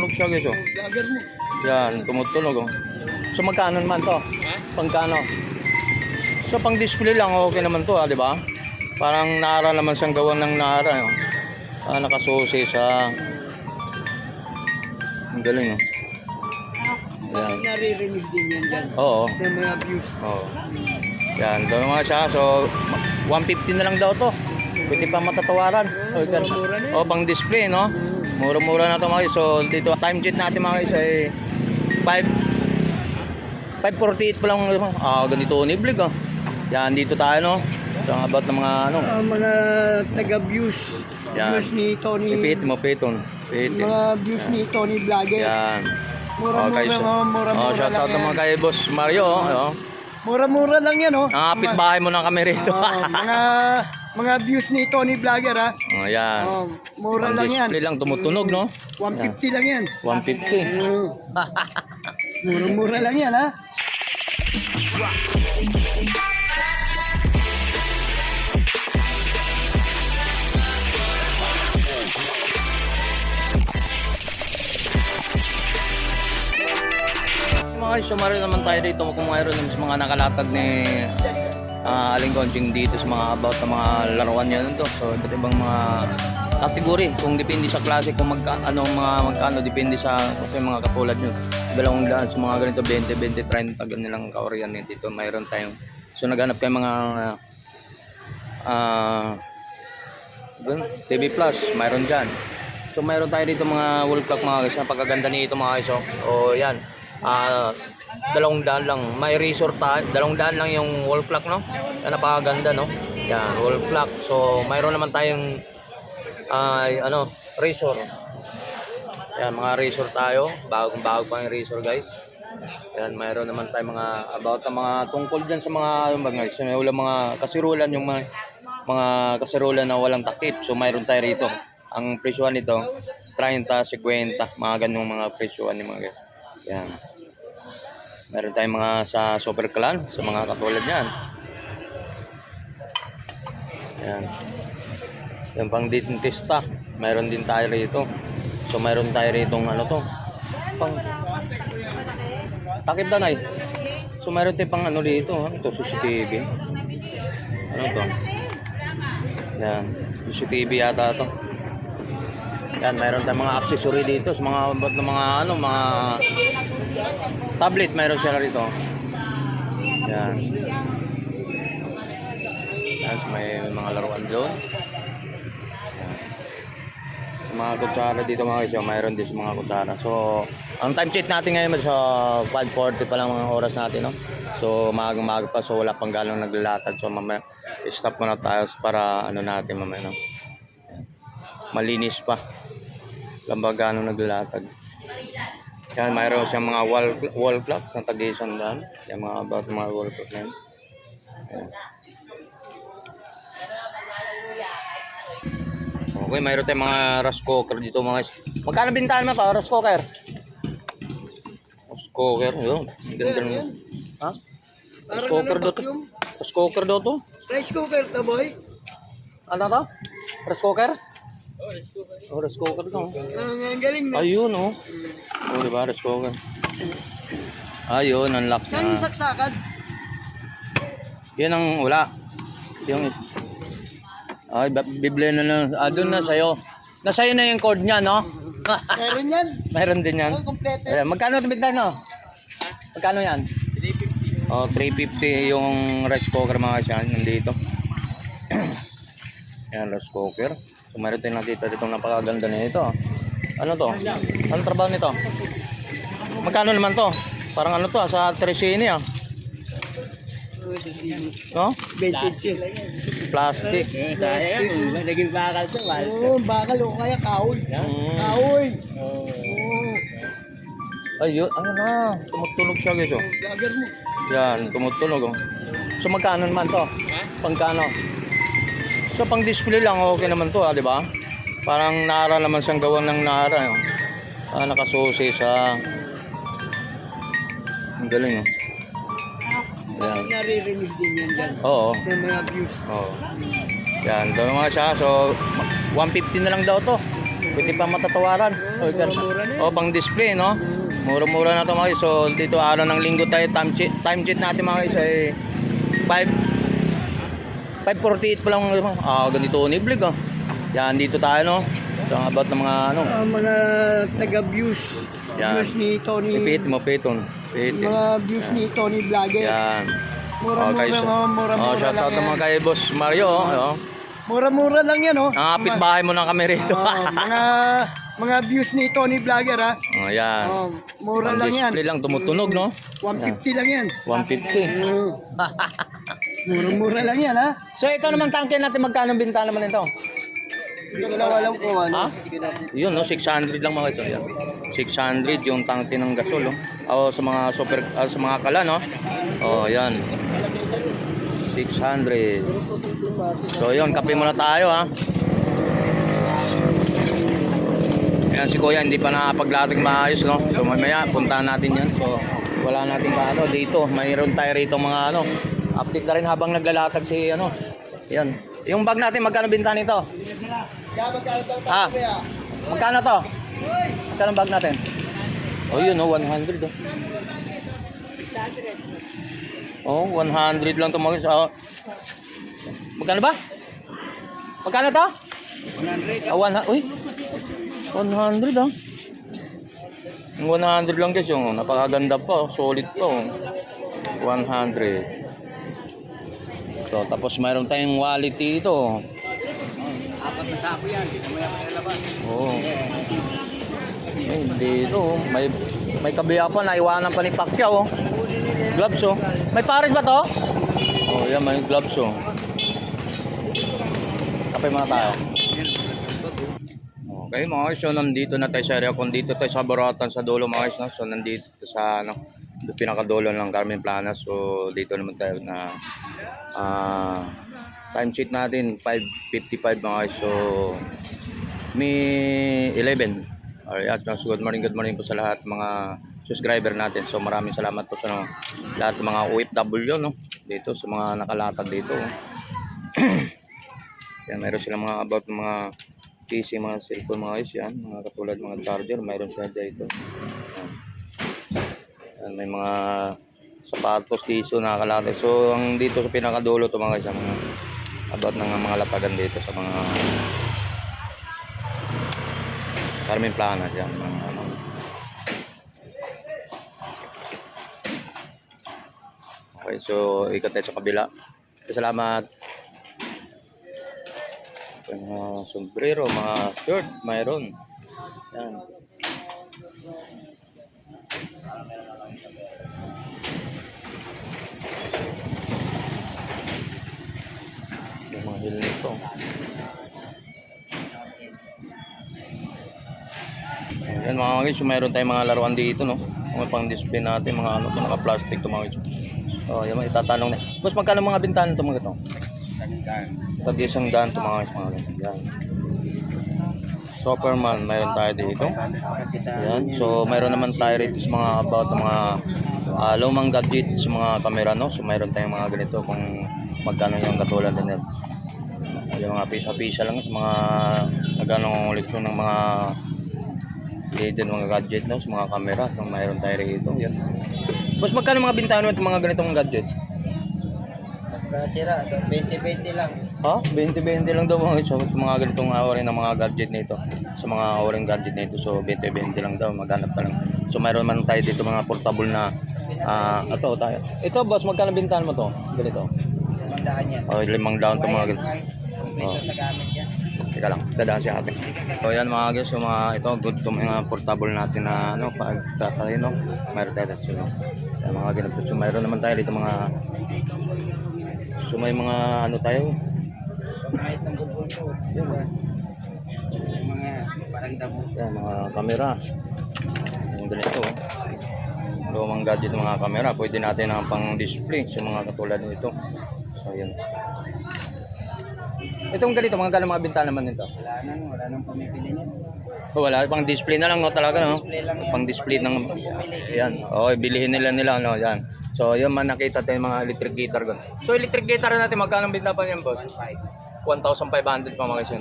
tumutunog siya guys, oh. Vlogger mo. Yan, tumutunog, oh. So magkano naman to? Pangkano? So pang display lang, okay naman to, di ba? Parang Nara naman siyang gawa ng Nara, oh. Nakasusi sa... Ang galing, oh. Yan. Naririnig din yan dyan. Oo. Ng mga views. Oo. Yan, doon mga siya. So, 150 na lang daw to. Pwede pa matatawaran. So, mura-mura na yan. oh, pang display, no? Mura-mura na ito mga guys. So, dito, time check natin mga guys ay 5:48 pa lang. Ganito uniblig, oh. Yan, dito tayo, no? So, about ng mga, ano? Mga taga-views. Yan. Views ni Tony. Ipit mo, Peton. Mga views ni Tony Vlogger. Yan. Mura-mura Shout out naman kay Boss Mario, oh. Mura-mura lang yan, oh. Nakapit bahay mo na kami rito. Mga views ni Tony Vlogger, ha. Oh, yan. Mura Pang lang yan. display lang, tumutunog, no? 150 lang yan. 150. Mura-mura lang yan, ha. Mga sumari naman tayo dito kung mayroon naman sa mga nakalatag ni Aling Gonjing dito sa mga about na mga laruan niya nito. So iba't ibang mga kategory kung depende sa klase kung magkano depende sa kasi mga katulad nyo. Dalawang daan sa mga ganito 20, 30 ganilang kaoriyan dito. Mayroon tayong so naghanap kayo mga TV Plus, mayroon dyan. So mayroon tayo dito mga wall clock mga guys. Napakaganda nito mga guys. O yan. 200 lang. May resort tayo. 200 lang yung wall clock, no? Yan, napakaganda, no? Yan, wall clock. So, mayroon naman tayong resort. Yan, mga resort tayo. Bagong-bago pa yung resort, guys. Yan, mayroon naman tayong mga about ang mga tungkol dyan sa mga guys. Mga kasirulan, yung mga kasirulan na walang takip. So, mayroon tayo rito. Ang presyuhan nito 30, 50, mga ganung mga presyuhan ni mga guys. Yan. Meron tayong mga sa Super Clan, sa mga katulad niyan. Yan. Yung pang dentista, meron din tayo rito. So meron tayo rito ano to? Pang takip danay. So meron tayong pang ano dito, ito CCTV. Ano to? Yan, CCTV yata to. Yan, mayroon tayong mga accessory dito sa mga mga tablet, mayroon siya rito. Yan. Yan, so may mga laruan doon. Yan. Sa mga kutsara dito mga guys, mayroon din sa mga kutsara. So, ang time check natin ngayon sa 5:40 pa lang mga oras natin, no? So, maaga pa, so wala pang galong naglalatag. So, mamaya, stop muna tayo para ano natin mamaya, no? Yan. Malinis pa. Lambaga nung naglalatag. Yan, mayroon siyang mga wall clock na tag-isang daan. Yan, mga about mga wall clock na yan. Yan. Okay, mayroon tayong mga rice cooker dito mga guys. Magkano bintahan mo ito? Rice cooker? Rice cooker, yun. Ganda naman. Ha? Rice cooker daw to. Rice cooker daw to. Rice cooker to, boy. Ano to? Rice cooker? Oh, rice cooker to. Ang galing na. Ayun, oh. Oh, diba? Rice cooker. Ayun, unlock Saan na. saksakan? Yan ang wala. Yung ay, bibili na lang. Doon na sa'yo. Nasa'yo na yung code niya, no? Meron yan. Mayroon din yan. Kompleto. Ayan, magkano ito bigla, no? Magkano yan? 350. Oh, 350 yung rice cooker mga siya. Nandito. Ayan, rice cooker. So, mayroon tayong nakita dito napakaganda na ito. Ano to? Anong trabaho nito? Magkano naman to? Parang ano to, sa Tresini, ah. No? Vintage. Plastic. Sayang, naging bakal to. Oo, bakal o kaya kahoy. Kahoy. Ayun, ano na, tumutunog siya guys, oh. Vlogger mo. Yan, tumutunog, oh. So magkano naman to? Pangkano? So pang display lang, okay naman to, di ba? Parang Nara naman siyang gawa ng Nara, oh. Nakasusi sa... Ang galing, oh. Yan. Naririnig din yan dyan. Oo. Ng mga views. Oo. Yan, doon mga siya. So, 150 na lang daw to. Pwede pa matatawaran. So, mura-mura na yan. pang display, no? Mura-mura na ito mga guys. So, dito araw ng linggo tayo. Time cheat natin mga guys ay 5:48 pa lang. Ganito niblig, oh. Yan, dito tayo, no? So, about ng mga, ano. Mga taga-views. Yan. Views ni Tony. Ipit mo, piton. Pitin. Mga views ni Tony Vlogger. Yan. Mura-mura, so, mura-mura shout lang out yan. naman kay Boss Mario, oh. Mura-mura lang yan, oh. Nakapit bahay mo na kami rito. Mga views ni Tony Vlogger, ha. Yan. Mura Ang lang yan. display lang, tumutunog, no? 150 lang yan. 150. Mura-mura lang yan, ha. So, ito naman tangke natin. Magkano binta naman ito? Dalawa lang po, ano. Ha? Yun, no? 600 lang mga ito. Yan. 600 yung tangke ng gasol, no? O, sa mga sa mga kala, no? Oh, yan. 600. So, yun. Kape muna tayo, ha? Yan si Kuya, hindi pa nakapaglatag maayos, no? So, mamaya, puntahan natin yan. So, wala natin pa, ano, dito. Mayroon tayo rito mga, ano, update na rin habang naglalatag si, ano. Yan. Yung bag natin, magkano binta nito? Magkano to? Magkano ang bag natin? Oh, yun, no, 100, oh. 600. Oh, 100 lang ito mga guys. Magkano ba? Magkano to? 100. Uy, 100, ah. Yung 100 lang guys, yung napakaganda pa, solid pa, oh. 100. So, tapos mayroon tayong wallet dito. Apat na sako yan. Mamaya mailabas. Oo. Dito, may kabiya pa, naiwanan pa ni Pacquiao, oh. Gloves, oh. May pares ba to? Oh, yan, may gloves, oh. Kapay muna tayo. Okay, mga guys, so nandito na tayo sa area. Kung dito tayo sa Boratan, sa dulo, mga guys, no? So, nandito sa, ano, pinakadulo ng Carmen Plana. So, dito naman tayo na time sheet natin 5:55 mga guys. So May 11. Alright, so good morning po sa lahat mga subscriber natin. So maraming salamat po sa lahat ng mga OFW, no, dito sa mga nakalatag dito. Yan, mayroon silang mga about ng mga PC, mga cellphone mga guys, yan, mga katulad mga charger, mayroon sila dito. Yan, may mga sapatos, tiso, nakalatag. So ang dito sa pinakadulo to mga guys, mga about ng mga latagan dito sa mga Carmen Plana dyan, mga ano. Okay, so ikot tayo sa kabila. Salamat. Mga sombrero, mga shirt, mayroon. Yan. Yung mga helmet ko. Yan mga guys, so mayroon tayong mga laruan dito, no? Mga pang display natin, mga ano, naka-plastic to mga guys. So, yan, itatanong na. Boss, magkano mga bintahan ito mga ito? Tag isang daan ito mga guys, mga guys. Yan. Superman, mayroon tayo dito. Yan. So, mayroon naman tayo rito sa mga about mga lumang gadget sa mga camera, no? So, mayroon tayong mga ganito kung magkano yung katulad din yan. Yung mga pisa-pisa lang sa mga nagano leksyon ng mga dito mga gadget, no, sa mga camera. So, mayroon tayo rito. Yan. Boss, magkano mga bintahan mo itong mga ganitong gadget? Sira, 20-20 lang. Ha? 20-20 lang daw mga ito. So, mga ganitong orin ng mga gadget nito. Sa mga oring gadget nito. So 20-20 lang daw. Maghanap ka lang. So mayroon man tayo dito mga portable na ito tayo. Ito boss, magkano bintahan mo to? Ganito. 500 yan. Oh, 5 daon to mga ganito. Ito sa gamit yan. Teka lang, dadaan siya atin. So yan mga guys, so, mga ito good to mga portable natin na ano, pagtatay, no. Mayroon tayo dito. So, yan, mga ganito. So mayroon naman tayo dito mga so may mga ano tayo. Kahit ng bulbul ko. Yung mga parang damo. Yan, mga camera. Yung ganito. Lumang gadget ng mga camera. Pwede natin ang pang-display sa mga katulad nito. So, yan. Itong ganito, mga gano'ng mga binta naman nito? Wala nang pumipili niyan. Oh, wala, pang display na lang, no, talaga, no? Display lang yan. Pang display ng Gustong bumili. yan. Oh, bilihin nila, no, yan. So, yun man nakita tayo mga electric guitar gun. So, electric guitar natin, magkano binta pa yan, boss? 1,500 pa mga kasi.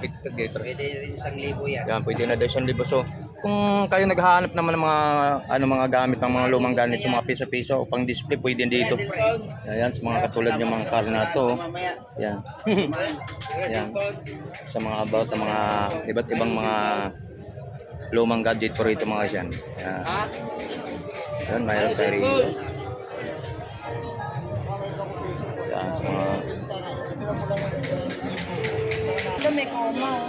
Gator. Pwede rin 1,000 yan. Yan, pwede na 1,000. So, kung kayo naghahanap naman ng mga gamit, ng mga lumang gamit sa mga piso-piso o pang display, pwede dito. Ayan, sa mga katulad ng mga car na to. Mamaya. Yan. Yan. Sa mga about ng mga iba't ibang mga lumang gadget po rito mga yan. Yan. Yan, mayroon tayo rito. Yan, sa mga...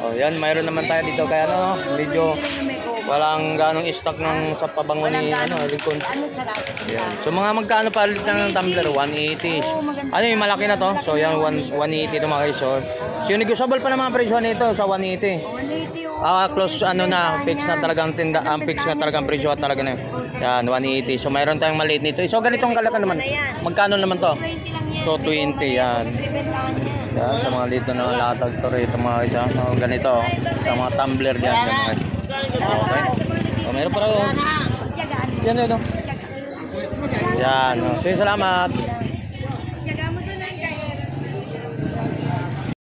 Oh, yan, mayroon naman tayo dito kaya ano, medyo walang ganong stock ng sa pabango ni Lincoln. Yan. So mga magkano palit ng tumbler? 180. Ano yung malaki na to? So yan 180 to mga guys. So negotiable pa naman ang presyo nito sa 180. Close na, fix na talagang tinda, fix na talagang presyo talaga na. Yan 180. So mayroon tayong maliit nito. So ganitong kalaki naman. Magkano naman to? So 20 yan. Yan, sa mga dito na latag to rito mga isa, mga ganito, sa mga tumbler dyan. Okay. So, meron pa rin. Yan, yan. Yan, sige, salamat.